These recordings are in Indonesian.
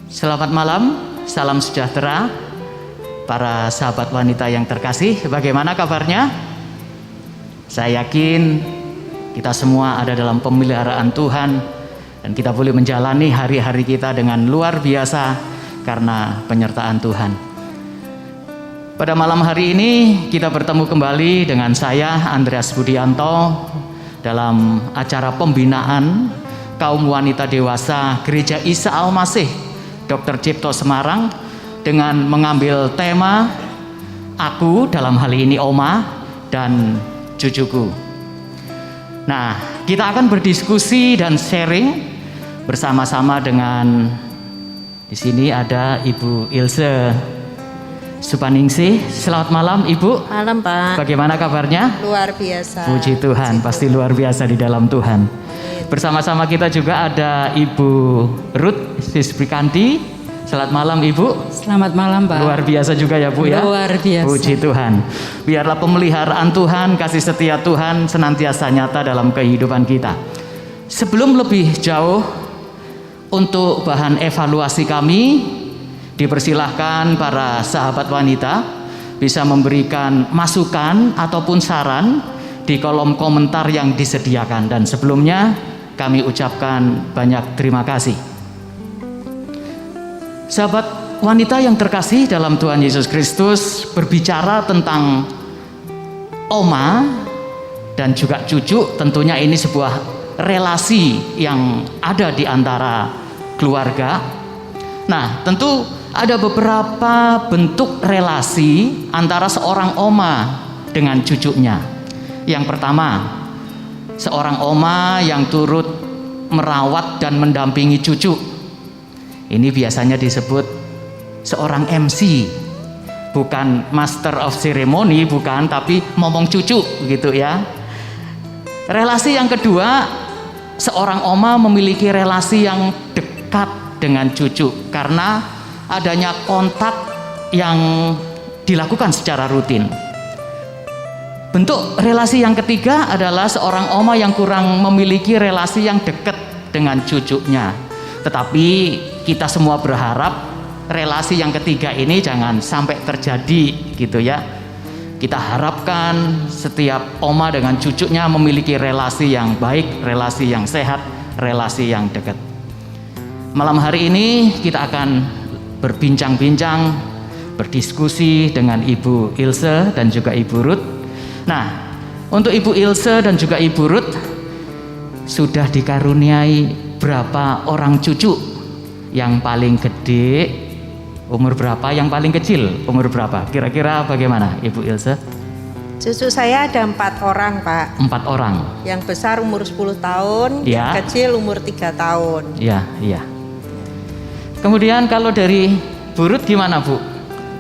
Selamat malam, salam sejahtera para sahabat wanita yang terkasih. Bagaimana kabarnya? Saya yakin kita semua ada dalam pemeliharaan Tuhan dan kita boleh menjalani hari-hari kita dengan luar biasa karena penyertaan Tuhan. Pada malam hari ini kita bertemu kembali dengan saya Andreas Budianto dalam acara pembinaan kaum wanita dewasa Gereja Isa Al-Masih Dr. Cipto Semarang dengan mengambil tema aku, dalam hal ini Oma dan cucuku. Nah, kita akan berdiskusi dan sharing bersama-sama dengan di sini ada Ibu Ilse Supaningsih. Selamat malam Ibu. Malam Pak. Bagaimana kabarnya? Luar biasa. Puji Tuhan, pasti luar biasa di dalam Tuhan. Bersama-sama kita juga ada Ibu Ruth Sisbrikanti. Selamat malam Ibu. Selamat malam Pak. Luar biasa juga ya Bu ya. Luar biasa. Puji Tuhan. Biarlah pemeliharaan Tuhan, kasih setia Tuhan senantiasa nyata dalam kehidupan kita. Sebelum lebih jauh, untuk bahan evaluasi kami, dipersilahkan para sahabat wanita bisa memberikan masukan ataupun saran di kolom komentar yang disediakan. Dan sebelumnya kami ucapkan banyak terima kasih. Sahabat wanita yang terkasih dalam Tuhan Yesus Kristus, berbicara tentang oma dan juga cucu, tentunya ini sebuah relasi yang ada di antara keluarga. Nah, tentu ada beberapa bentuk relasi antara seorang oma dengan cucunya. Yang pertama, seorang oma yang turut merawat dan mendampingi cucu. Ini biasanya disebut seorang MC, bukan Master of Ceremony, bukan, tapi momong cucu gitu ya. Relasi yang kedua, seorang oma memiliki relasi yang dekat dengan cucu karena adanya kontak yang dilakukan secara rutin. Bentuk relasi yang ketiga adalah seorang oma yang kurang memiliki relasi yang dekat dengan cucunya. Tetapi kita semua berharap relasi yang ketiga ini jangan sampai terjadi gitu ya. Kita harapkan setiap oma dengan cucunya memiliki relasi yang baik, relasi yang sehat, relasi yang dekat. Malam hari ini kita akan berbincang-bincang, berdiskusi dengan Ibu Ilse dan juga Ibu Ruth. Nah, untuk Ibu Ilse dan juga Ibu Ruth sudah dikaruniai berapa orang cucu? Yang paling gede umur berapa? Yang paling kecil umur berapa? Kira-kira bagaimana Ibu Ilse? Cucu saya ada 4 orang Pak. 4 orang. Yang besar umur 10 tahun, Ya. yang kecil umur 3 tahun. Iya, iya. Kemudian kalau dari Bu Ruth gimana Bu?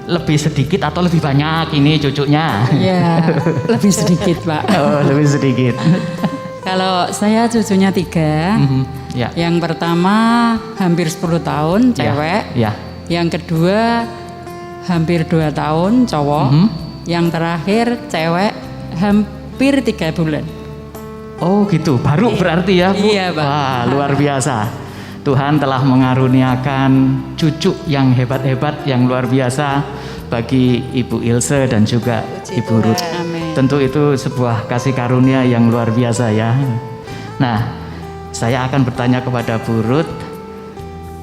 Lebih sedikit atau lebih banyak ini cucunya? Ya, lebih sedikit Pak. Oh, lebih sedikit. Kalau saya cucunya 3. Ya. Yang pertama hampir 10 tahun cewek. Ya. Yang kedua hampir 2 tahun cowok. Yang terakhir cewek hampir 3 bulan. Oh gitu, baru berarti ya Bu? Iya Pak. Wah, luar biasa. Tuhan telah mengaruniakan cucu yang hebat-hebat, yang luar biasa bagi Ibu Ilse dan juga Puji Ibu Ruth. Tuhan. Amin. Tentu itu sebuah kasih karunia yang luar biasa ya. Nah, saya akan bertanya kepada Bu Ruth,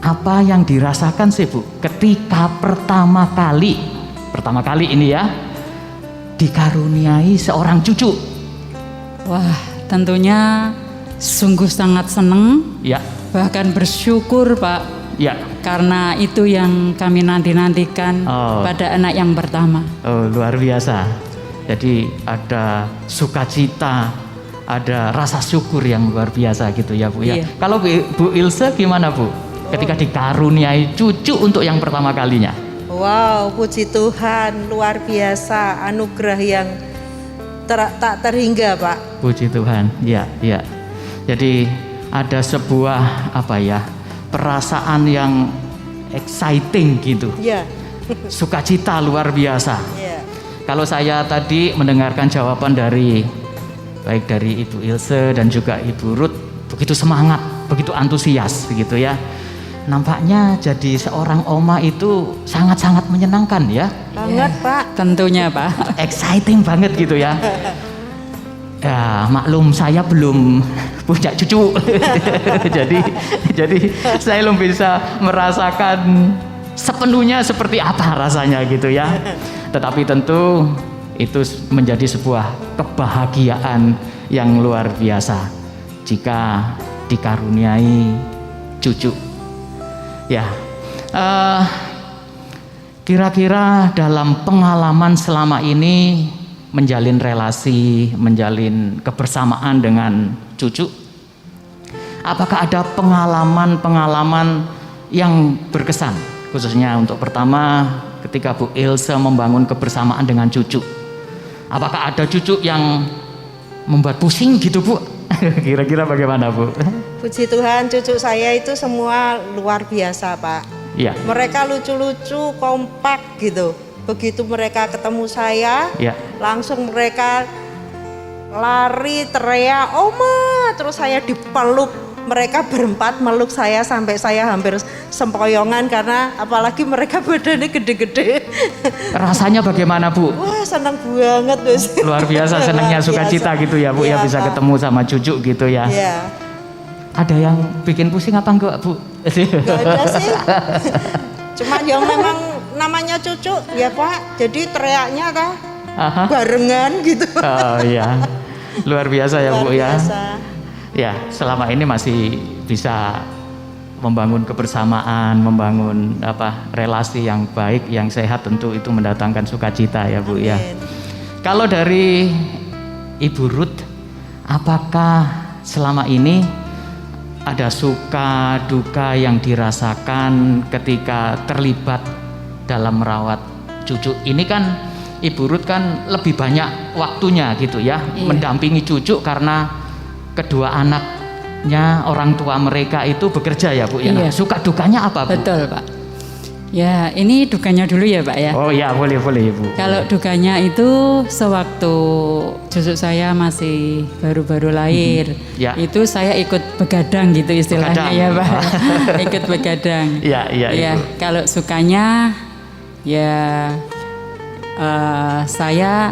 apa yang dirasakan sih Bu ketika pertama kali ini ya dikaruniai seorang cucu? Wah, tentunya sungguh sangat senang, Ya, bahkan bersyukur Pak, ya. karena itu yang kami nanti-nantikan pada anak yang pertama. Oh, luar biasa. Jadi ada sukacita, ada rasa syukur yang luar biasa gitu ya Bu ya. Iya. Kalau Bu Ilse gimana Bu? Ketika dikaruniai cucu untuk yang pertama kalinya. Wow, puji Tuhan, luar biasa, anugerah yang tak terhingga Pak. Puji Tuhan. Ya, ya. Jadi ada sebuah perasaan yang exciting gitu. Ya. Sukacita luar biasa. Ya. Kalau saya tadi mendengarkan jawaban baik dari Ibu Ilse dan juga Ibu Ruth, begitu semangat, begitu antusias begitu ya. nampaknya jadi seorang oma itu sangat-sangat menyenangkan ya. Banget Pak. Tentunya Pak. Exciting banget gitu ya. Ya maklum saya belum punya cucu. jadi saya belum bisa merasakan sepenuhnya seperti apa rasanya gitu ya. Tetapi tentu itu menjadi sebuah kebahagiaan yang luar biasa jika dikaruniai cucu. Ya, kira-kira dalam pengalaman selama ini menjalin relasi, menjalin kebersamaan dengan cucu, apakah ada pengalaman-pengalaman yang berkesan, khususnya untuk pertama ketika Bu Ilse membangun kebersamaan dengan cucu? Apakah ada cucu yang membuat pusing gitu Bu? Kira-kira bagaimana Bu? Puji Tuhan, cucu saya itu semua luar biasa Pak. Ya. Mereka lucu-lucu, kompak gitu. Begitu mereka ketemu saya, Ya. langsung mereka lari teriak, "Oma!" Terus saya dipeluk. Mereka berempat meluk saya sampai saya hampir sempoyongan karena apalagi mereka badannya gede-gede. Rasanya bagaimana Bu? Wah, senang banget Bos. Luar biasa senangnya, sukacita gitu ya Bu ya, bisa Pak. ketemu sama cucu gitu ya. Iya. Ada yang bikin pusing apa enggak Bu? Gak ada sih. Cuma yang memang namanya cucu ya Pak. Jadi teriaknya kah Aha. barengan gitu. Oh iya. Luar biasa ya Bu Luar ya. biasa. Ya, selama ini masih bisa membangun kebersamaan, membangun relasi yang baik, yang sehat, tentu itu mendatangkan sukacita ya Bu ya. Amin. Kalau dari Ibu Ruth, apakah selama ini ada suka duka yang dirasakan ketika terlibat dalam merawat cucu? Ini kan Ibu Ruth kan lebih banyak waktunya gitu ya, Iya. mendampingi cucu karena kedua anaknya, orang tua mereka itu bekerja ya Bu ya. Nah, Iya. suka dukanya apa Bu? Betul Pak. Ya ini dukanya dulu ya Pak ya. Oh ya, boleh Ibu. Kalau dukanya itu sewaktu cucu saya masih baru-baru lahir, Ya. itu saya ikut begadang gitu istilahnya Begadang. ya Pak. Ikut begadang. Iya, Ya, Ibu. kalau sukanya ya saya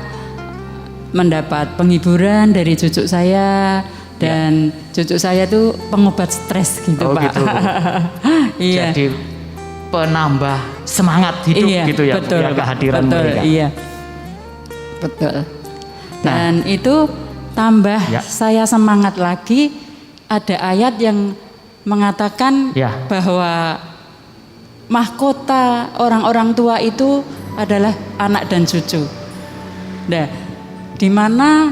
mendapat penghiburan dari cucu saya dan cucu saya tuh pengobat stres gitu Oh, Pak. gitu, Bu. Iya. Jadi penambah semangat hidup Iya, gitu ya, betul, Bu, ya, kehadiran betul, mereka. Iya, betul. Nah. Dan itu tambah Ya. saya semangat lagi. Ada ayat yang mengatakan Ya. bahwa mahkota orang-orang tua itu adalah anak dan cucu. Nah, di mana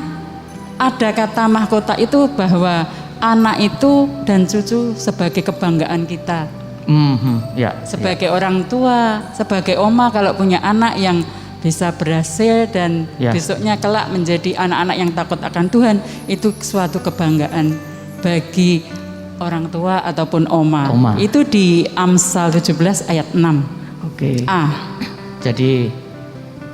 ada kata mahkota itu bahwa anak itu dan cucu sebagai kebanggaan kita. Ya. Sebagai orang tua, sebagai oma kalau punya anak yang bisa berhasil dan Ya. besoknya kelak menjadi anak-anak yang takut akan Tuhan, itu suatu kebanggaan bagi orang tua ataupun oma. Itu di Amsal 17 ayat 6. Oke. Ah, Jadi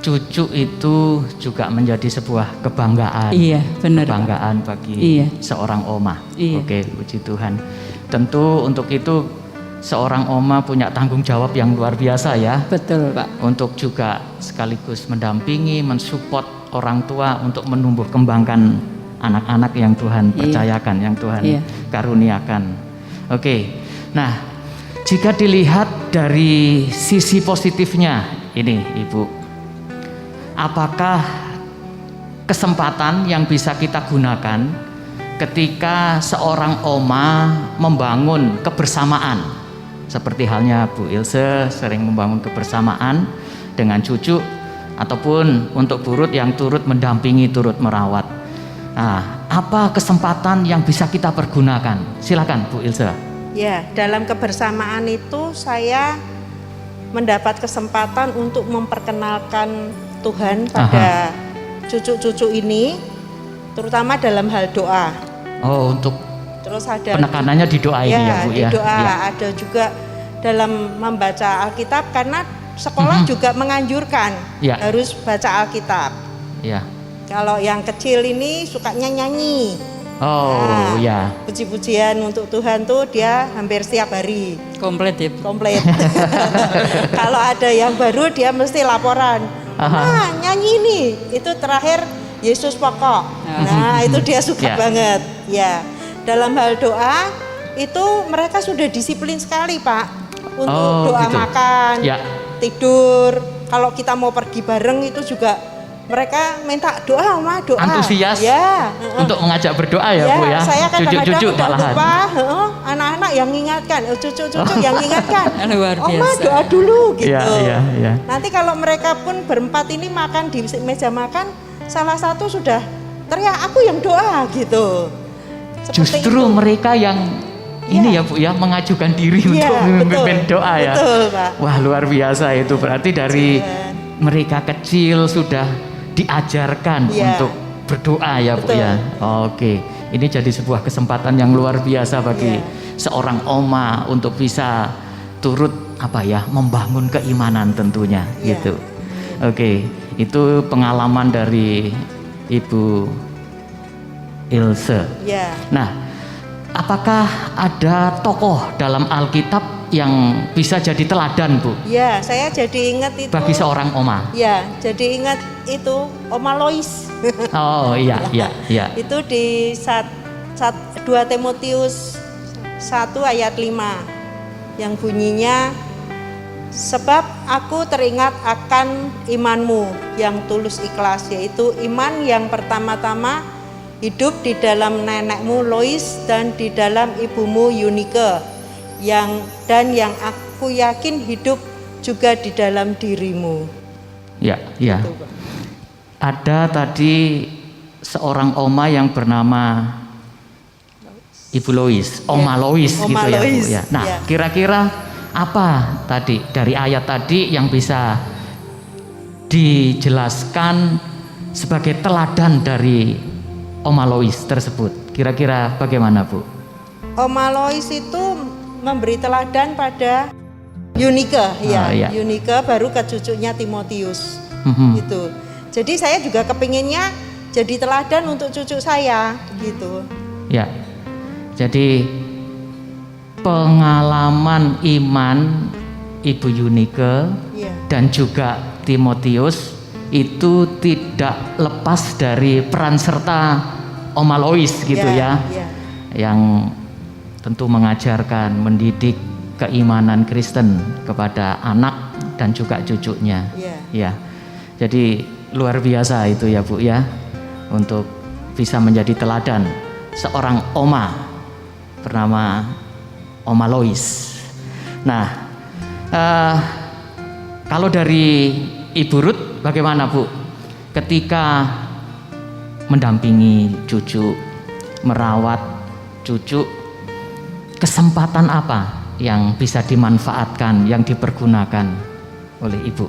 cucu itu juga menjadi sebuah kebanggaan. iya, benar. Pak. Kebanggaan bagi Iya. seorang oma. Iya. Oke, puji Tuhan. Tentu untuk itu seorang oma punya tanggung jawab yang luar biasa ya. Betul, Pak. Untuk juga sekaligus mendampingi, mensupport orang tua untuk menumbuh kembangkan anak-anak yang Tuhan Iya. percayakan, yang Tuhan Iya. karuniakan. Oke. Nah, jika dilihat dari sisi positifnya ini, Ibu, apakah kesempatan yang bisa kita gunakan ketika seorang oma membangun kebersamaan, seperti halnya Bu Ilse sering membangun kebersamaan dengan cucu, ataupun untuk Bu Ruth yang turut mendampingi, turut merawat. Nah, apa kesempatan yang bisa kita pergunakan? Silakan Bu Ilse. Ya, dalam kebersamaan itu saya mendapat kesempatan untuk memperkenalkan Tuhan pada cucu-cucu ini, terutama dalam hal doa. Oh, untuk Terus ada penekanannya di doa ini ya Bu di ya. doa, Ya. ada juga dalam membaca Alkitab karena sekolah juga menganjurkan Ya. harus baca Alkitab. Ya. Kalau yang kecil ini sukanya nyanyi. Oh, ya. Puji-pujian untuk Tuhan tuh dia hampir setiap hari. Komplit ya. Komplit. Kalau ada yang baru dia mesti laporan. Nah, nyanyi ini itu terakhir Yesus pokok. Nah, itu dia suka banget. Ya. Dalam hal doa itu mereka sudah disiplin sekali, Pak. Untuk doa gitu. makan, tidur. Kalau kita mau pergi bareng itu juga mereka minta doa, Ma, doa. Antusias ya, untuk mengajak berdoa ya, Bu ya. Saya kadang-kadang Cucu-cucu udah malahan. lupa, anak-anak yang mengingatkan, cucu-cucu yang mengingatkan. Luar biasa. Oma doa dulu gitu. Iya. Nanti kalau mereka pun berempat ini makan di meja makan, salah satu sudah teriak aku yang doa gitu. Seperti Justru itu. mereka yang ini ya Bu ya, mengajukan diri untuk memimpin doa ya. Betul, Pak. Wah, luar biasa itu, berarti dari mereka kecil sudah diajarkan untuk berdoa ya, Bu ya. Oke, ini jadi sebuah kesempatan yang luar biasa bagi seorang oma untuk bisa turut membangun keimanan tentunya gitu. Oke, itu pengalaman dari Ibu Ilse. Nah, apakah ada tokoh dalam Alkitab yang bisa jadi teladan, Bu? Ya, saya jadi ingat itu. Bagi seorang oma. Ya, jadi ingat itu Oma Lois. Oh iya. Itu di 2 Timotius 1 ayat 5 yang bunyinya, sebab aku teringat akan imanmu yang tulus ikhlas, yaitu iman yang pertama-tama hidup di dalam nenekmu Lois dan di dalam ibumu Eunike, yang aku yakin hidup juga di dalam dirimu. Ya. Ada tadi seorang oma yang bernama Ibu Lois, Oma Lois gitu ya, Bu ya. Nah, kira-kira apa tadi dari ayat tadi yang bisa dijelaskan sebagai teladan dari Oma Lois tersebut? Kira-kira bagaimana, Bu? Oma Lois itu memberi teladan pada Eunike, Eunike baru ke cucunya Timotius, gitu. Jadi saya juga kepinginnya jadi teladan untuk cucu saya, gitu. Ya, jadi pengalaman iman Ibu Eunike dan juga Timotius itu tidak lepas dari peran serta Oma Lois gitu yang tentu mengajarkan, mendidik keimanan Kristen kepada anak dan juga cucunya. Jadi luar biasa itu ya, Bu ya, untuk bisa menjadi teladan seorang oma bernama Oma Lois. Nah, kalau dari Ibu Ruth bagaimana, Bu? Ketika mendampingi cucu, merawat cucu, kesempatan apa yang bisa dimanfaatkan, yang dipergunakan oleh Ibu?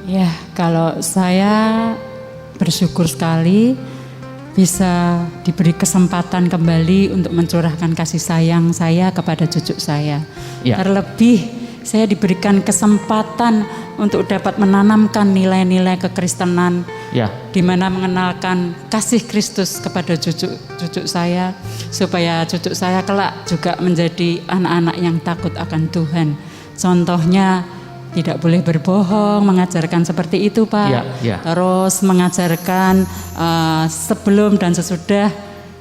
Ya, kalau saya bersyukur sekali bisa diberi kesempatan kembali untuk mencurahkan kasih sayang saya kepada cucu saya. Terlebih saya diberikan kesempatan untuk dapat menanamkan nilai-nilai kekristenan, di mana mengenalkan kasih Kristus kepada cucu saya, supaya cucu saya kelak juga menjadi anak-anak yang takut akan Tuhan. Contohnya tidak boleh berbohong, mengajarkan seperti itu, Pak. Terus mengajarkan sebelum dan sesudah,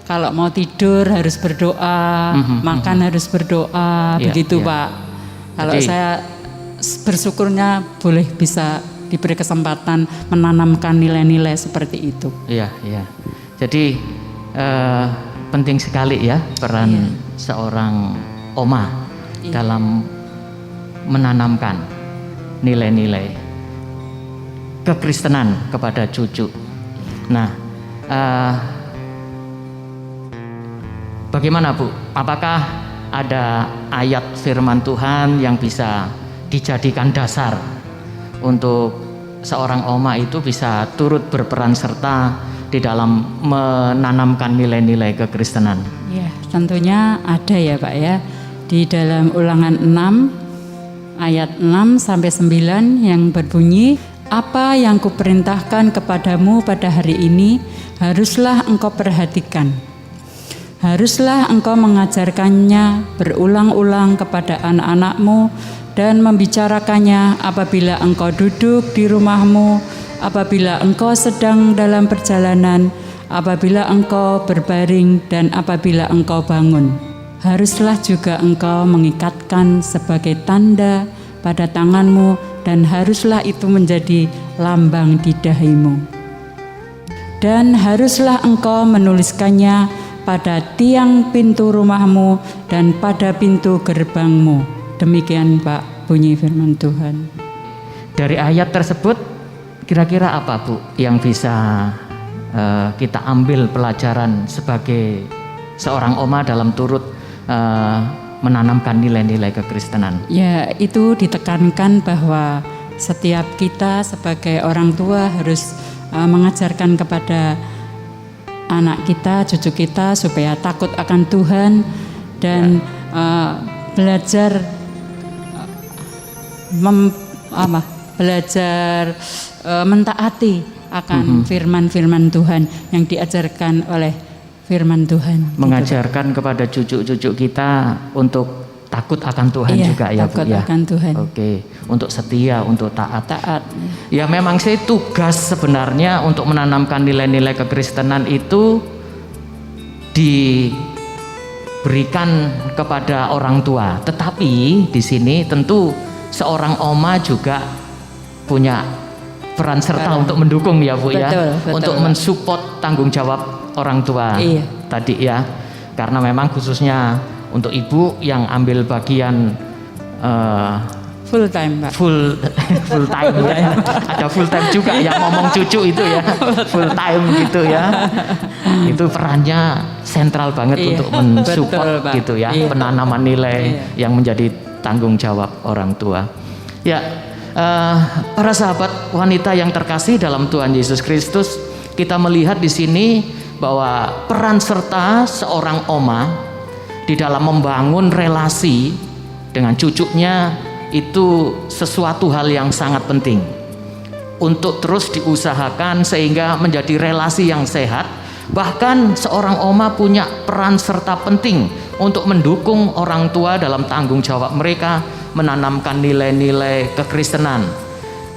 kalau mau tidur harus berdoa, makan harus berdoa, begitu Pak. Kalau saya bersyukurnya boleh bisa diberi kesempatan menanamkan nilai-nilai seperti itu. Jadi penting sekali ya peran seorang oma dalam menanamkan nilai-nilai kekristenan kepada cucu. Nah, bagaimana, Bu? Apakah ada ayat firman Tuhan yang bisa dijadikan dasar untuk seorang oma itu bisa turut berperan serta di dalam menanamkan nilai-nilai kekristenan? Ya, tentunya ada ya, Pak ya. Di dalam Ulangan 6 ayat 6 sampai 9 yang berbunyi, apa yang kuperintahkan kepadamu pada hari ini haruslah engkau perhatikan. Haruslah engkau mengajarkannya berulang-ulang kepada anak-anakmu dan membicarakannya apabila engkau duduk di rumahmu, apabila engkau sedang dalam perjalanan, apabila engkau berbaring, dan apabila engkau bangun. Haruslah juga engkau mengikatkan sebagai tanda pada tanganmu, dan haruslah itu menjadi lambang di dahimu. Dan haruslah engkau menuliskannya pada tiang pintu rumahmu dan pada pintu gerbangmu. Demikian Pak bunyi firman Tuhan. Dari ayat tersebut kira-kira apa Bu yang bisa kita ambil pelajaran sebagai seorang oma dalam turut menanamkan nilai-nilai kekristenan? Ya, itu ditekankan bahwa setiap kita sebagai orang tua harus mengajarkan kepada anak kita, cucu kita supaya takut akan Tuhan dan belajar mentaati akan firman-firman Tuhan yang diajarkan oleh firman Tuhan. Mengajarkan kepada cucu-cucu kita untuk takut akan Tuhan juga ya Bu ya. Takut akan Tuhan. Oke, untuk setia, untuk taat. Taat. Ya memang sih tugas sebenarnya untuk menanamkan nilai-nilai kekristenan itu diberikan kepada orang tua. Tetapi di sini tentu seorang oma juga punya peran serta untuk mendukung ya Bu ya. Betul, untuk mensupport tanggung jawab orang tua tadi ya. Karena memang khususnya untuk ibu yang ambil bagian full time Pak. Full time ya. Ada full time juga yang ngomong cucu itu ya. Full time gitu ya. Itu perannya sentral banget untuk mensupport Betul, gitu ya. Penanaman nilai yang menjadi tanggung jawab orang tua. Ya, para sahabat wanita yang terkasih dalam Tuhan Yesus Kristus, kita melihat di sini bahwa peran serta seorang oma di dalam membangun relasi dengan cucunya itu sesuatu hal yang sangat penting untuk terus diusahakan sehingga menjadi relasi yang sehat. Bahkan seorang oma punya peran serta penting untuk mendukung orang tua dalam tanggung jawab mereka menanamkan nilai-nilai kekristenan,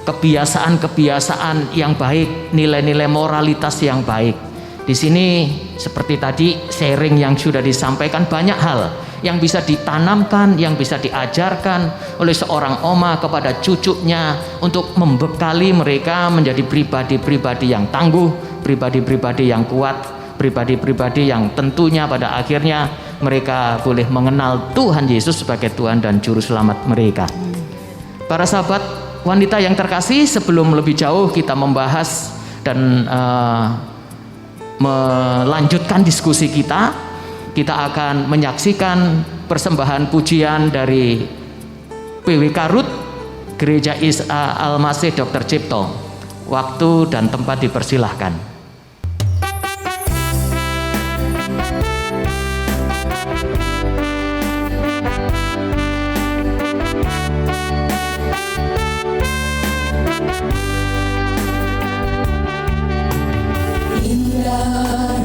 kebiasaan-kebiasaan yang baik, nilai-nilai moralitas yang baik. Di sini seperti tadi sharing yang sudah disampaikan, banyak hal yang bisa ditanamkan, yang bisa diajarkan oleh seorang oma kepada cucunya untuk membekali mereka menjadi pribadi-pribadi yang tangguh, pribadi-pribadi yang kuat, pribadi-pribadi yang tentunya pada akhirnya mereka boleh mengenal Tuhan Yesus sebagai Tuhan dan Juru Selamat mereka. Para sahabat wanita yang terkasih, sebelum lebih jauh kita membahas dan melanjutkan diskusi kita akan menyaksikan persembahan pujian dari PWK RUT Gereja Isa Al-Masih Dr. Cipto. Waktu dan tempat dipersilahkan.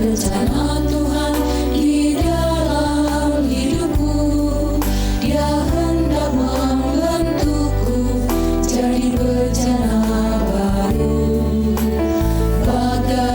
Rencana Tuhan di dalam hidupku, Dia hendak membentukku jadi bencana baru. Bagai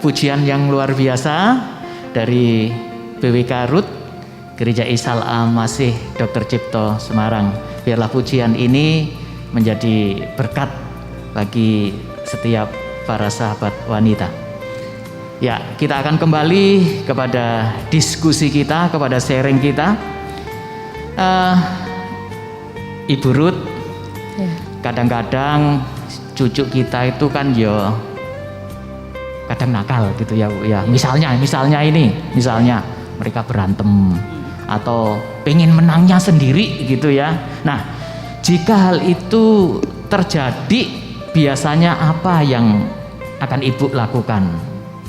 pujian yang luar biasa dari BWK Rut Gereja Isal Masih Dr. Cipto Semarang. Biarlah pujian ini menjadi berkat bagi setiap para sahabat wanita. Ya, kita akan kembali kepada diskusi kita, kepada sharing kita. Ibu Ruth, kadang-kadang cucu kita itu kan kadang nakal gitu ya Bu ya. Misalnya mereka berantem atau pengen menangnya sendiri gitu ya. Nah, jika hal itu terjadi, biasanya apa yang akan Ibu lakukan?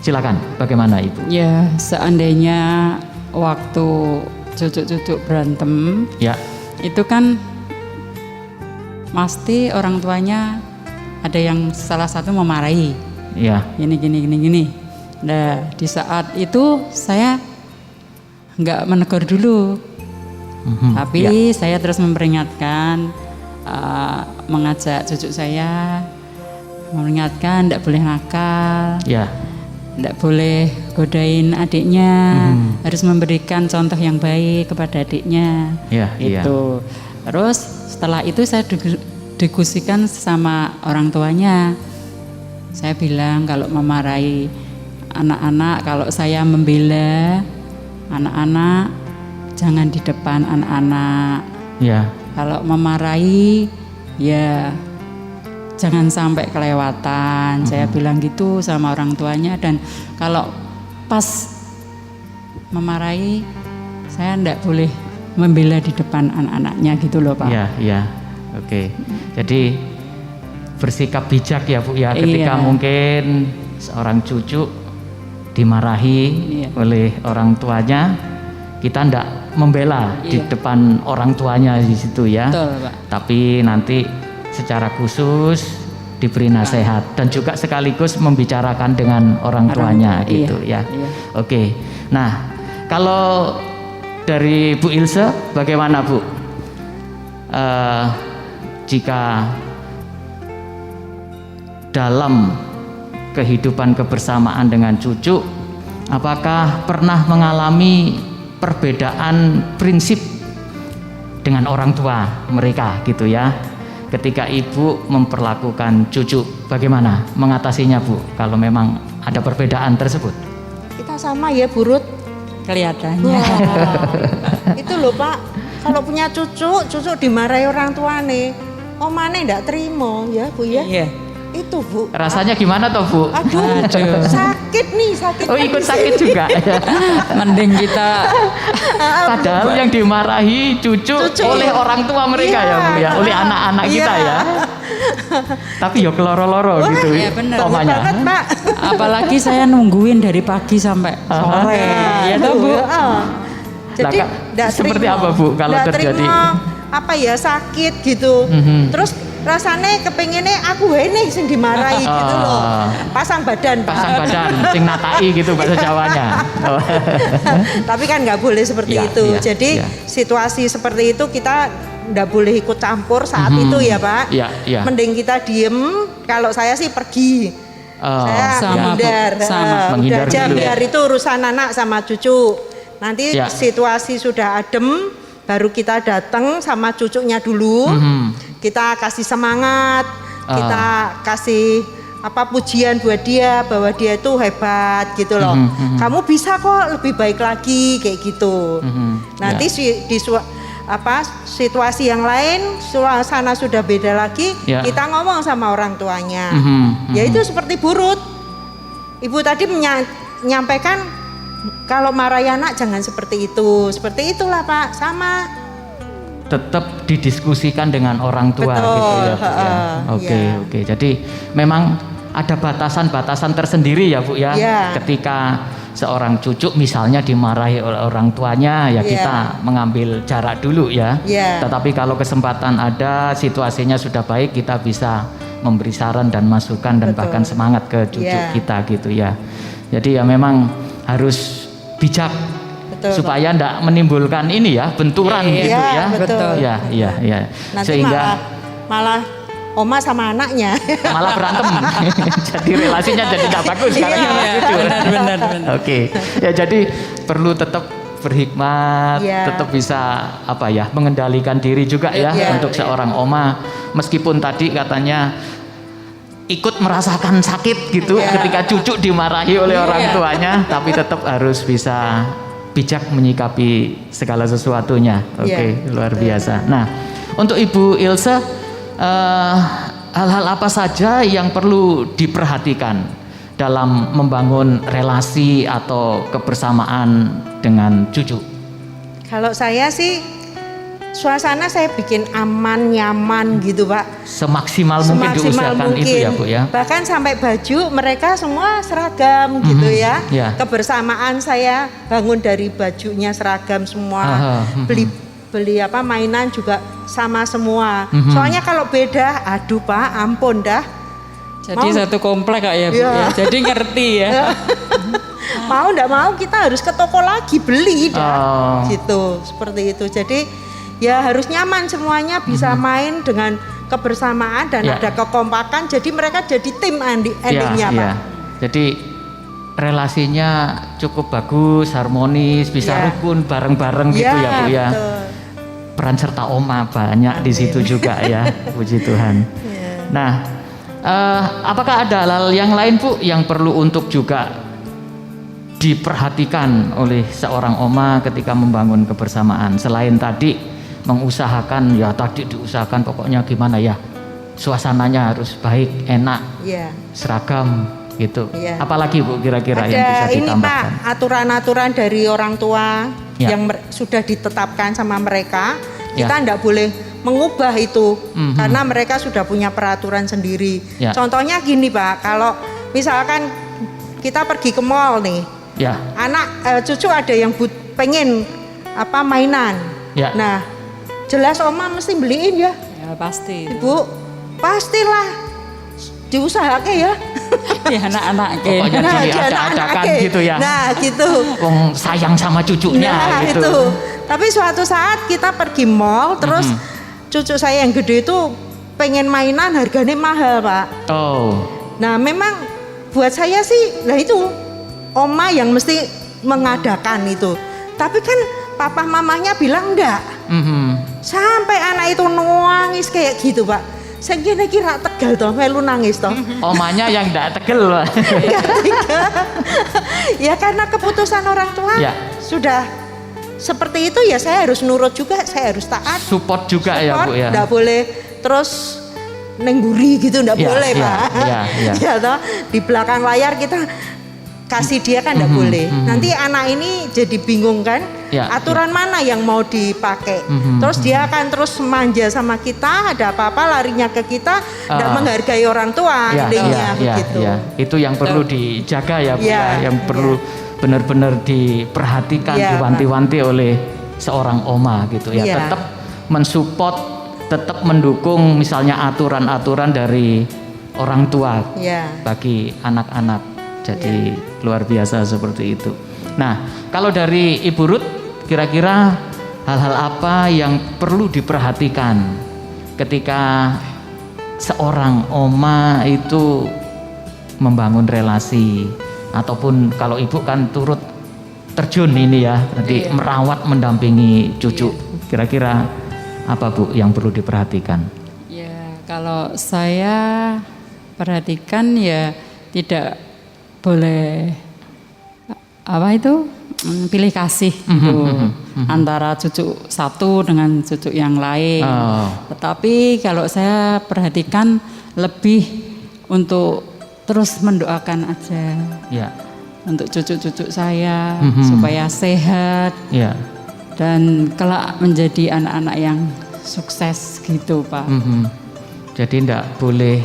Silakan, bagaimana Ibu? Ya, seandainya waktu cucu-cucu berantem, Ya, itu kan pasti orang tuanya ada yang salah satu memarahi. ya, Gini. Nah, di saat itu saya nggak menegur dulu, tapi saya terus memperingatkan, mengajak cucu saya, memperingatkan tidak boleh nakal. ya, Tidak boleh godain adiknya, harus memberikan contoh yang baik kepada adiknya. ya, ya. Itu. Terus setelah itu saya diskusikan sama orang tuanya. Saya bilang kalau memarahi anak-anak, kalau saya membela anak-anak, jangan di depan anak-anak. Ya, Kalau memarahi, ya jangan sampai kelewatan. Saya bilang gitu sama orang tuanya. Dan kalau pas memarahi, saya enggak boleh membela di depan anak-anaknya gitu loh Pak. ya, ya. Oke. Jadi bersikap bijak ya Bu ya, ketika Iya. mungkin seorang cucu dimarahi Iya. oleh orang tuanya, kita ndak membela di Iya. depan orang tuanya di situ ya. Betul Pak. Tapi nanti secara khusus diberi nasihat dan juga sekaligus membicarakan dengan orang tuanya Iya, gitu ya. iya. Oke. Nah, kalau dari Bu Ilse bagaimana Bu? Jika dalam kehidupan kebersamaan dengan cucu, apakah pernah mengalami perbedaan prinsip dengan orang tua mereka gitu ya? Ketika Ibu memperlakukan cucu, bagaimana mengatasinya Bu? Kalau memang ada perbedaan tersebut? Kita sama ya Bu Ruth. Kelihatannya. Wah, itu loh Pak, kalau punya cucu dimarahi orang tua nih, omane ndak terima ya Bu ya. Iya. Itu Bu. Rasanya gimana toh Bu? Aduh, Aduh. sakit nih, sakit. Oh, ikut sakit juga. Mending kita Padahal yang dimarahi cucu oleh orang tua mereka ya Bu ya, oleh anak-anak kita ya. Tapi yo keloro-loro gitu iya, bener. omanya. banget Pak. apalagi saya nungguin dari pagi sampai sore. Ya toh Bu. Jadi Lah, ndak seperti terima. apa, Bu, kalau Ndak terjadi? terima, apa ya, sakit gitu. Terus rasanya kepengennya aku nih sing dimarahi gitu loh. Pasang badan Pak. Pasang badan, sing nakai gitu bahasa Jawanya. Oh. Tapi kan nggak boleh seperti Ya, itu. ya, Jadi ya. situasi seperti itu kita nggak boleh ikut campur saat itu ya Pak. Ya, ya. Mending kita diem. Kalau saya sih pergi. Oh, Saya sama, Bu. menghindar. Sama. Menghindar Udah aja, dulu. biar itu urusan anak sama cucu. Nanti Ya. situasi sudah adem, baru kita datang sama cucunya dulu. Kita kasih semangat, kita kasih pujian buat dia bahwa dia itu hebat gitu loh. Kamu bisa kok lebih baik lagi kayak gitu. Nanti situasi yang lain, suasana sudah beda lagi, Ya. kita ngomong sama orang tuanya. Ya itu seperti burut. Ibu tadi menyampaikan kalau marahi anak jangan seperti itu. Seperti itulah Pak, sama. tetap didiskusikan dengan orang tua Betul, gitu ya Bu ya. Oke, iya. oke. Jadi memang ada batasan-batasan tersendiri ya Bu ya. Iya. Ketika seorang cucu misalnya dimarahi oleh orang tuanya ya Iya. kita mengambil jarak dulu ya. Iya. Tetapi kalau kesempatan ada, situasinya sudah baik, kita bisa memberi saran dan masukan dan Betul. bahkan semangat ke cucu Iya. kita gitu ya. Jadi ya memang harus bijak Betul, supaya tidak menimbulkan ini ya benturan Iya, gitu iya, ya. betul. Ya, iya, iya. Nanti Sehingga malah oma sama anaknya. Malah berantem. Jadi relasinya jadi nggak bagus kalau Iya. sama cucu. Benar. Oke, ya jadi perlu tetap berhikmat, Iya. tetap bisa mengendalikan diri juga ya Iya. untuk seorang oma. Meskipun tadi katanya ikut merasakan sakit gitu Iya. ketika cucu dimarahi oleh Iya. orang tuanya, tapi tetap harus bisa bijak menyikapi segala sesuatunya. Oke, Iya. luar biasa. Nah, untuk Ibu Ilse, hal-hal apa saja yang perlu diperhatikan dalam membangun relasi atau kebersamaan dengan cucu? Kalau saya sih suasana saya bikin aman, nyaman gitu Pak. Semaksimal mungkin diusahakan itu ya Bu ya. Bahkan sampai baju mereka semua seragam gitu ya. Ya. Kebersamaan saya bangun dari bajunya seragam semua. Aha, Beli mainan juga sama semua. Mhm. Soalnya kalau beda, aduh Pak, ampun dah. Jadi Mau- satu komplek Kak ya Bu Iya. ya. Jadi ngerti ya. Mau ndak mau kita harus ke toko lagi beli dah. Oh. Gitu, seperti itu. Jadi ya harus nyaman semuanya, bisa main dengan kebersamaan dan Ya. ada kekompakan. Jadi mereka jadi tim endingnya Pak. Ya. Jadi relasinya cukup bagus, harmonis, bisa Ya. rukun bareng-bareng gitu ya Bu ya. betul. Peran serta oma banyak di situ juga ya, puji Tuhan. Ya. Nah, apakah ada hal yang lain Bu yang perlu untuk juga diperhatikan oleh seorang oma ketika membangun kebersamaan, selain tadi mengusahakan, ya tadi diusahakan pokoknya gimana ya, suasananya harus baik, enak, Iya. seragam gitu. Iya. Apalagi Bu kira-kira yang bisa Ada ini Pak, ditambahkan? aturan-aturan dari orang tua Ya. yang sudah ditetapkan sama mereka. Ya. Kita tidak boleh mengubah itu Mhm. karena mereka sudah punya peraturan sendiri. Ya. Contohnya gini Pak, kalau misalkan kita pergi ke mall nih, Ya, cucu ada yang pengen mainan. Ya. Nah, jelas oma mesti beliin ya, Ya pasti. Ibu. Pastilah diusahakan ya. Ya anak-anak pokoknya Nah, diacak-acakan anak-anak, gitu ya. Nah, gitu. Wong sayang sama cucunya Nah, gitu. itu. Tapi suatu saat kita pergi mall, terus cucu saya yang gede itu pengen mainan harganya mahal, Pak. Oh, Nah, memang buat saya sih, lah itu oma yang mesti mengadakan itu. Tapi kan papa mamahnya bilang enggak. mhm. Sampai anak itu nangis kayak gitu, Pak. Saya kira tegal toh, melu nangis toh. Omanya yang tidak tegel. Ya karena keputusan orang tua Ya. sudah seperti itu ya, saya harus nurut juga, saya harus taat. Support juga ya Bu ya. Nggak boleh terus nengguri gitu, nggak Ya, boleh ya, Pak. ya, ya. Ya toh, di belakang layar kita kasih dia kan nggak boleh. Nanti anak ini jadi bingung kan, Ya, aturan mana yang mau dipakai. Terus dia akan terus manja sama kita, ada apa-apa larinya ke kita, nggak menghargai orang tua, Ya, intinya ya, begitu. ya. Itu yang perlu dijaga ya Bu Ya, ya, yang perlu benar-benar diperhatikan, Ya, diwanti-wanti oleh seorang oma gitu ya. Ya. Tetap mensupport, tetap mendukung misalnya aturan-aturan dari orang tua Ya. bagi anak-anak. Jadi luar biasa seperti itu. Nah, kalau dari Ibu Ruth, kira-kira hal-hal apa yang perlu diperhatikan ketika seorang oma itu membangun relasi, ataupun kalau ibu kan turut terjun ini ya, tadi merawat, mendampingi cucu. Kira-kira apa Bu yang perlu diperhatikan? Ya, kalau saya perhatikan ya tidak boleh pilih kasih gitu antara cucu satu dengan cucu yang lain. Oh. Tetapi kalau saya perhatikan lebih untuk terus mendoakan aja Ya, untuk cucu-cucu saya supaya sehat ya. dan kelak menjadi anak-anak yang sukses gitu Pak. Jadi tidak boleh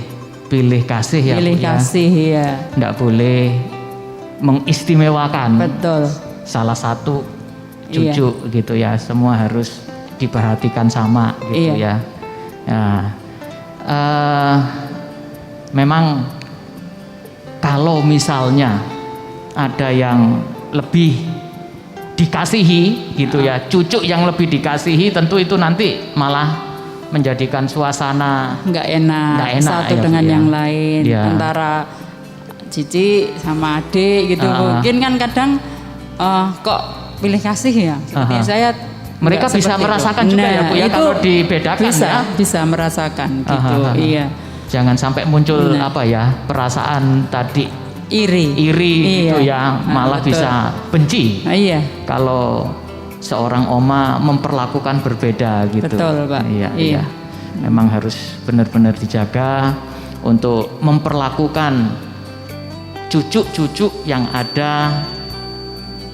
pilih kasih ya Pilih Bu ya. kasih ya. Tidak boleh mengistimewakan Betul. salah satu cucu gitu ya. Semua harus diperhatikan sama gitu Iya. ya. Memang kalau misalnya ada yang lebih dikasihi gitu ya, cucu yang lebih dikasihi tentu itu nanti malah menjadikan suasana nggak enak, Nggak enak satu ya, Bu, dengan ya. yang lain Ya. antara cici sama adik gitu. Mungkin kan kadang kok pilih kasih ya. Seperti saya Mereka nggak bisa seperti merasakan itu. juga ya, Bu, ya, itu kalau dibedakan bisa, ya. bisa merasakan gitu. Iya. Jangan sampai muncul Nah. apa ya, perasaan tadi Iri. iri gitu Iya. ya, malah Betul. bisa benci. Iya. Kalau seorang oma memperlakukan berbeda gitu. Betul, Pak. Iya, Iya. iya. Memang harus benar-benar dijaga untuk memperlakukan cucu-cucu yang ada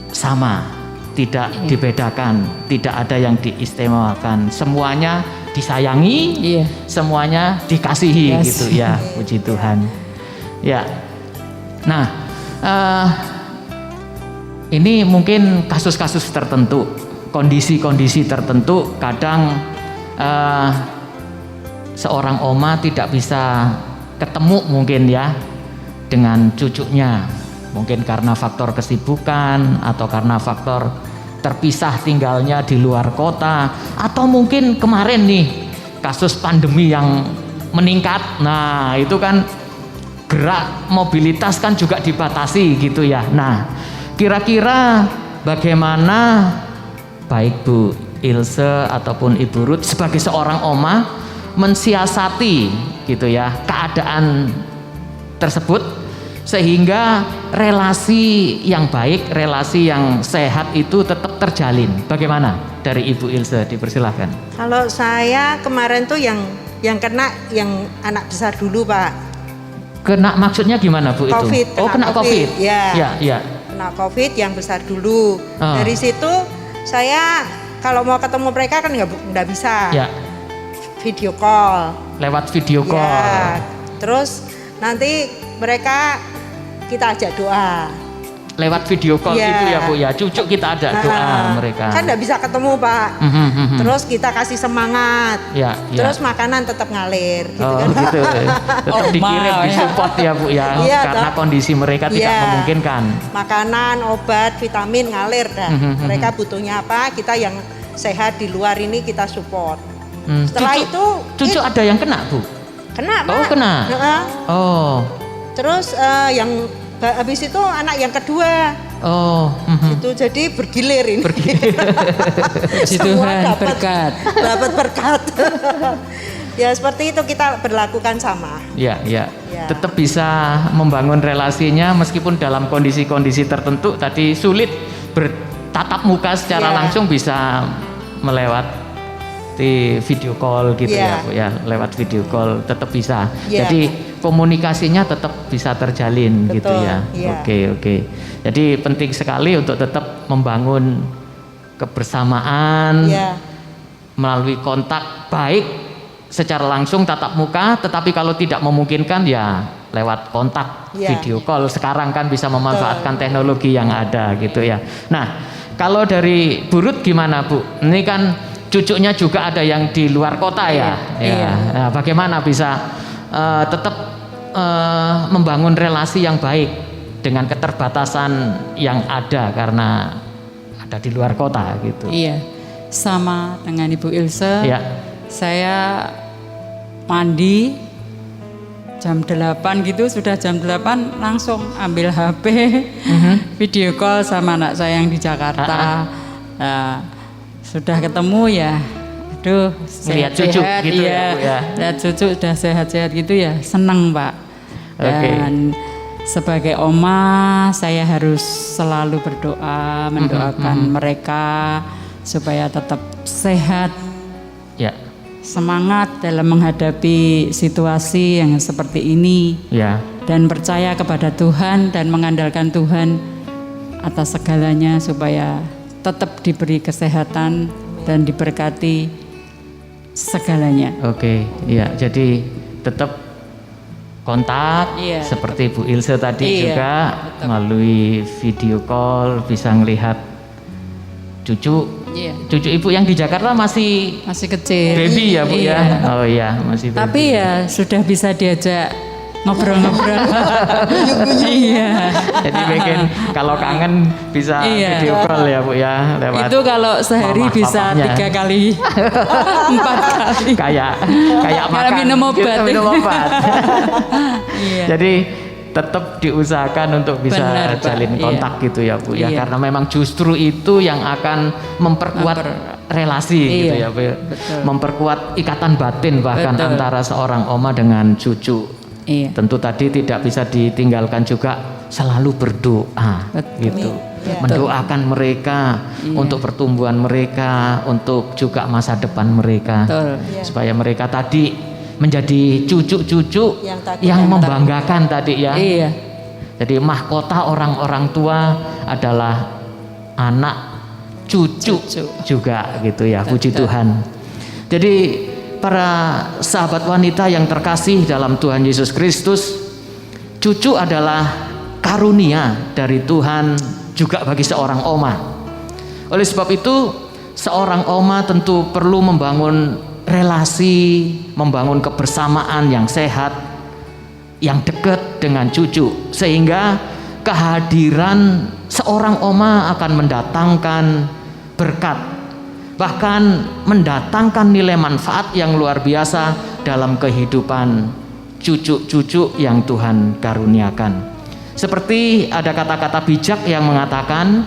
sama, tidak dibedakan, tidak ada yang diistimewakan, semuanya disayangi, Iya. semuanya dikasihi Yes. gitu ya, puji Tuhan. Ya, nah ini mungkin kasus-kasus tertentu, kondisi-kondisi tertentu, kadang seorang oma tidak bisa ketemu mungkin ya dengan cucunya, mungkin karena faktor kesibukan atau karena faktor terpisah tinggalnya di luar kota, atau mungkin kemarin nih kasus pandemi yang meningkat. Nah, itu kan gerak mobilitas kan juga dibatasi gitu ya. Nah, kira-kira bagaimana baik Bu Ilse ataupun Ibu Ruth sebagai seorang oma mensiasati gitu ya keadaan tersebut sehingga relasi yang baik, relasi yang sehat itu tetap terjalin. Bagaimana dari Ibu Ilse, dipersilahkan. Kalau saya kemarin tuh yang kena yang anak besar dulu, Pak. Kena maksudnya gimana Bu itu? COVID, Oh, kena COVID. Ya. Ya, ya. Kena COVID yang besar dulu. Ah. Dari situ saya kalau mau ketemu mereka kan nggak bisa. Ya, Video call. lewat video call. Ya. Terus nanti mereka kita ajak doa. Lewat video call Ya. itu ya Bu ya. Cucu kita ada doa mereka. Kan nggak bisa ketemu, Pak. Mhm. Terus kita kasih semangat. Ya, ya. Terus makanan tetap ngalir gitu Oh kan. gitu, tetap Oma, dikirim, ya. disupport ya Bu ya, Iya, karena toh. kondisi mereka tidak Iya. memungkinkan. Makanan, obat, vitamin ngalir dah. Mhm. Mereka butuhnya apa, kita yang sehat di luar ini kita support. Setelah Cucu ada yang kena Bu? kena, Pak. Oh, kena. Heeh. Oh, Terus yang habis itu anak yang kedua oh, itu jadi bergilir ini. Puji Semua Tuhan, dapat- berkat. Dapat berkat. Ya seperti itu kita berlakukan sama. ya, ya, Ya. tetap bisa membangun relasinya meskipun dalam kondisi-kondisi tertentu tadi sulit bertatap muka secara Ya. langsung, bisa melewati video call gitu Ya. ya Bu ya, lewat video call tetap bisa. Ya. Jadi komunikasinya tetap bisa terjalin gitu Betul, ya. ya. Oke. Jadi penting sekali untuk tetap membangun kebersamaan Ya. melalui kontak baik secara langsung tatap muka, tetapi kalau tidak memungkinkan ya lewat kontak Ya. video call. Sekarang kan bisa memanfaatkan teknologi yang ada gitu ya. Nah, kalau dari Bu Ruth gimana Bu? Ini kan cucunya juga ada yang di luar kota ya. Iya. Nah, bagaimana bisa tetap membangun relasi yang baik dengan keterbatasan yang ada karena ada di luar kota gitu. Iya. Sama dengan Ibu Ilse. Ya. Saya mandi jam 8 gitu, sudah jam 8 langsung ambil HP, video call sama anak saya yang di Jakarta. Nah, sudah ketemu ya, aduh Ngelihat cucu sehat-sehat, gitu ya, iya. Bu, ya. Lihat cucu udah sehat-sehat gitu ya, seneng Pak. Oke. Dan sebagai oma saya harus selalu berdoa, mendoakan mereka supaya tetap sehat, Ya. semangat dalam menghadapi situasi yang seperti ini, Ya. dan percaya kepada Tuhan dan mengandalkan Tuhan atas segalanya supaya tetap diberi kesehatan dan diberkati segalanya. Oke, iya. Jadi tetap kontak Iya, seperti Bu Ilse tadi Iya, juga tetap. melalui video call bisa melihat cucu. Iya. Cucu Ibu yang di Jakarta masih Masih kecil. baby ya Bu Iya. ya. Oh iya, masih baby. Tapi ya sudah bisa diajak ngobrol-ngobrol. Iya. Jadi mungkin kalau kangen bisa Iya. video call ya Bu ya lewat. Itu kalau sehari bisa mamah-mamahnya. 3 kali, 4 kali. kayak Kayak makan minum obat. gitu, minum obat. Iya. Jadi tetap diusahakan untuk bisa Benar, Pak. jalin kontak gitu ya Bu ya, Iya. karena memang justru itu yang akan memperkuat relasi gitu Iya, ya Bu. betul. Memperkuat ikatan batin bahkan Betul. antara seorang oma dengan cucu. Iya. Tentu tadi tidak bisa ditinggalkan juga selalu berdoa Betul. gitu. Iya. Mendoakan mereka untuk pertumbuhan mereka, untuk juga masa depan mereka. Betul. Iya. Supaya mereka tadi menjadi cucu-cucu Yang tadi yang datang. membanggakan tadi ya. Iya. Jadi mahkota orang-orang tua adalah anak cucu, Cucu. juga gitu ya. Puji Betul. Tuhan. Jadi para sahabat wanita yang terkasih dalam Tuhan Yesus Kristus, cucu adalah karunia dari Tuhan juga bagi seorang oma. Oleh sebab itu, seorang oma tentu perlu membangun relasi, membangun kebersamaan yang sehat, yang dekat dengan cucu, sehingga kehadiran seorang oma akan mendatangkan berkat, bahkan mendatangkan nilai manfaat yang luar biasa dalam kehidupan cucu-cucu yang Tuhan karuniakan. Seperti ada kata-kata bijak yang mengatakan,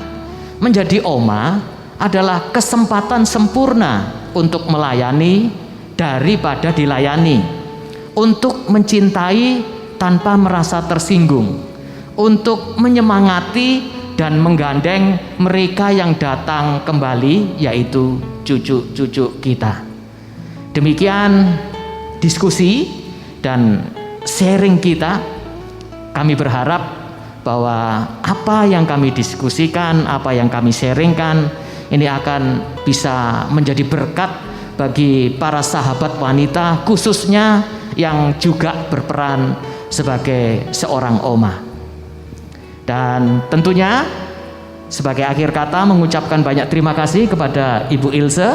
menjadi oma adalah kesempatan sempurna untuk melayani daripada dilayani, untuk mencintai tanpa merasa tersinggung, untuk menyemangati dan menggandeng mereka yang datang kembali, yaitu cucu-cucu kita. Demikian diskusi dan sharing kita. Kami berharap bahwa apa yang kami diskusikan, apa yang kami sharingkan, ini akan bisa menjadi berkat bagi para sahabat wanita, khususnya yang juga berperan sebagai seorang oma. Dan tentunya sebagai akhir kata mengucapkan banyak terima kasih kepada Ibu Ilse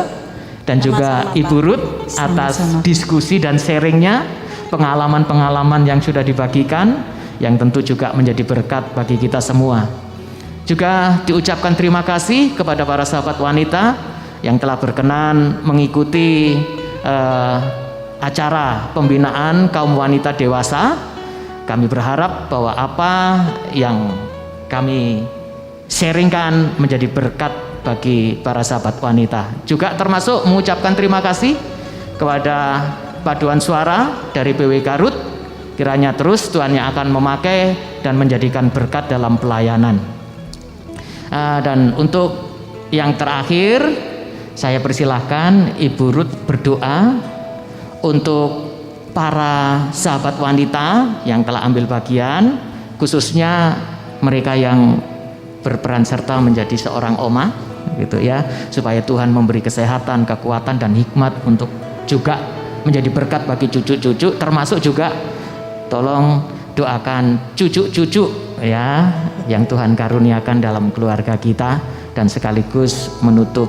dan juga Sama-sama, Ibu Pak. Ruth atas Sama-sama. diskusi dan sharingnya, pengalaman-pengalaman yang sudah dibagikan, yang tentu juga menjadi berkat bagi kita semua. Juga diucapkan terima kasih kepada para sahabat wanita yang telah berkenan mengikuti acara pembinaan kaum wanita dewasa. Kami berharap bahwa apa yang kami sharingkan menjadi berkat bagi para sahabat wanita. Juga termasuk mengucapkan terima kasih kepada paduan suara dari PW Garut. Kiranya terus Tuhan yang akan memakai dan menjadikan berkat dalam pelayanan. Dan untuk yang terakhir, saya persilahkan Ibu Ruth berdoa untuk para sahabat wanita yang telah ambil bagian, khususnya mereka yang berperan serta menjadi seorang oma, gitu ya, supaya Tuhan memberi kesehatan, kekuatan dan hikmat untuk juga menjadi berkat bagi cucu-cucu, termasuk juga tolong doakan cucu-cucu ya yang Tuhan karuniakan dalam keluarga kita, dan sekaligus menutup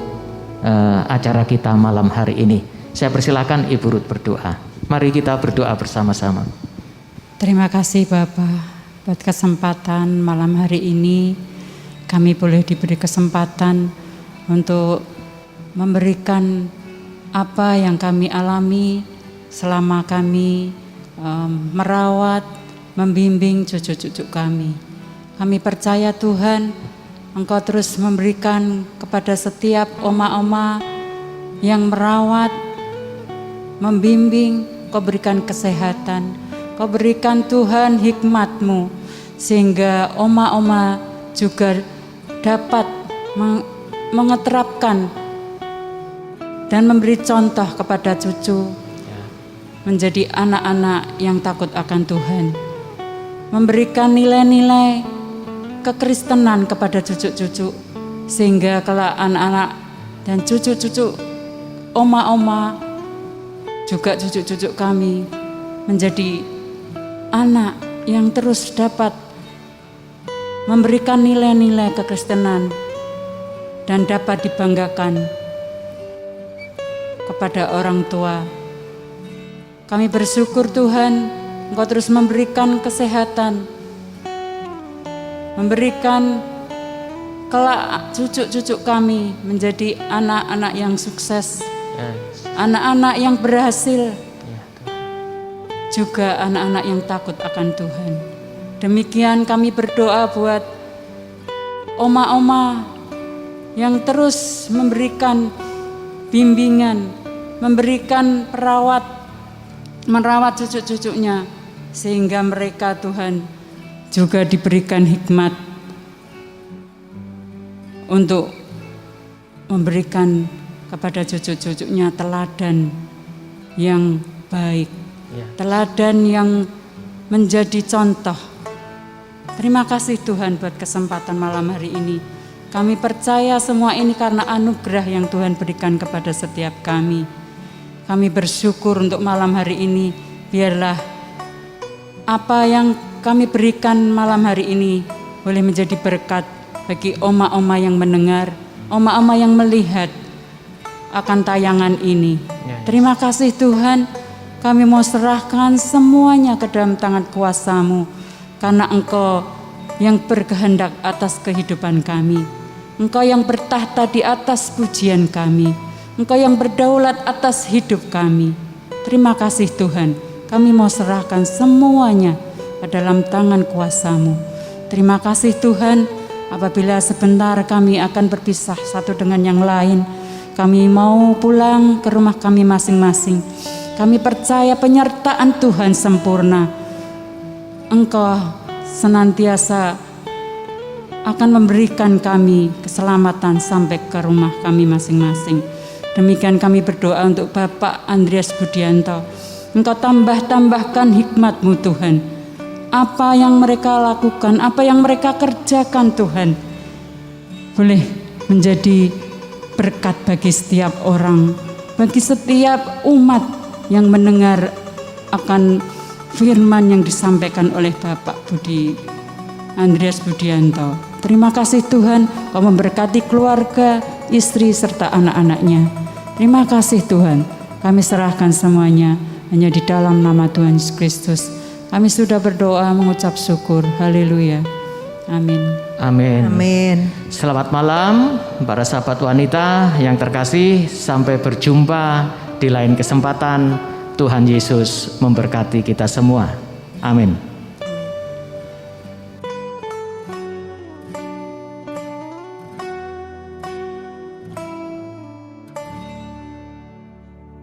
acara kita malam hari ini. Saya persilakan Ibu Ruth berdoa. Mari kita berdoa bersama-sama. Terima kasih Bapak buat kesempatan malam hari ini. Kami boleh diberi kesempatan untuk memberikan apa yang kami alami selama kami merawat, membimbing cucu-cucu kami. Kami percaya Tuhan, Engkau terus memberikan kepada setiap oma-oma yang merawat, membimbing, Kau berikan kesehatan, Kau berikan Tuhan hikmat-Mu, sehingga oma-oma juga dapat mengeterapkan dan memberi contoh kepada cucu, menjadi anak-anak yang takut akan Tuhan, memberikan nilai-nilai kekristenan kepada cucu-cucu, sehingga kelak anak-anak dan cucu-cucu oma-oma, juga cucu-cucu kami menjadi anak yang terus dapat memberikan nilai-nilai kekristenan dan dapat dibanggakan kepada orang tua. Kami bersyukur Tuhan, Engkau terus memberikan kesehatan, memberikan kelak cucu-cucu kami menjadi anak-anak yang sukses, anak-anak yang berhasil, juga anak-anak yang takut akan Tuhan. Demikian kami berdoa buat oma-oma yang terus memberikan bimbingan, memberikan merawat cucu-cucunya, sehingga mereka Tuhan juga diberikan hikmat untuk memberikan kepada cucu-cucunya teladan yang baik, teladan yang menjadi contoh. Terima kasih Tuhan buat kesempatan malam hari ini. Kami percaya semua ini karena anugerah yang Tuhan berikan kepada setiap kami. Kami bersyukur untuk malam hari ini. Biarlah apa yang kami berikan malam hari ini boleh menjadi berkat bagi oma-oma yang mendengar, oma-oma yang melihat akan tayangan ini. Terima kasih Tuhan. Kami mau serahkan semuanya ke dalam tangan kuasa-Mu, karena Engkau yang berkehendak atas kehidupan kami. Engkau yang bertahta di atas pujian kami. Engkau yang berdaulat atas hidup kami. Terima kasih Tuhan. Kami mau serahkan semuanya ke dalam tangan kuasa-Mu. Terima kasih Tuhan. Apabila sebentar kami akan berpisah satu dengan yang lain, kami mau pulang ke rumah kami masing-masing. Kami percaya penyertaan Tuhan sempurna. Engkau senantiasa akan memberikan kami keselamatan sampai ke rumah kami masing-masing. Demikian kami berdoa untuk Bapak Andreas Budianto. Engkau tambahkan hikmat-Mu Tuhan. Apa yang mereka lakukan, apa yang mereka kerjakan Tuhan, boleh menjadi berkat bagi setiap orang, bagi setiap umat yang mendengar akan firman yang disampaikan oleh Bapak Andreas Budianto. Terima kasih Tuhan, Kau memberkati keluarga, istri serta anak-anaknya. Terima kasih Tuhan, kami serahkan semuanya hanya di dalam nama Tuhan Yesus Kristus. Kami sudah berdoa mengucap syukur. Haleluya. Amin. Amin. Amin. Selamat malam para sahabat wanita yang terkasih. Sampai berjumpa di lain kesempatan. Tuhan Yesus memberkati kita semua. Amin.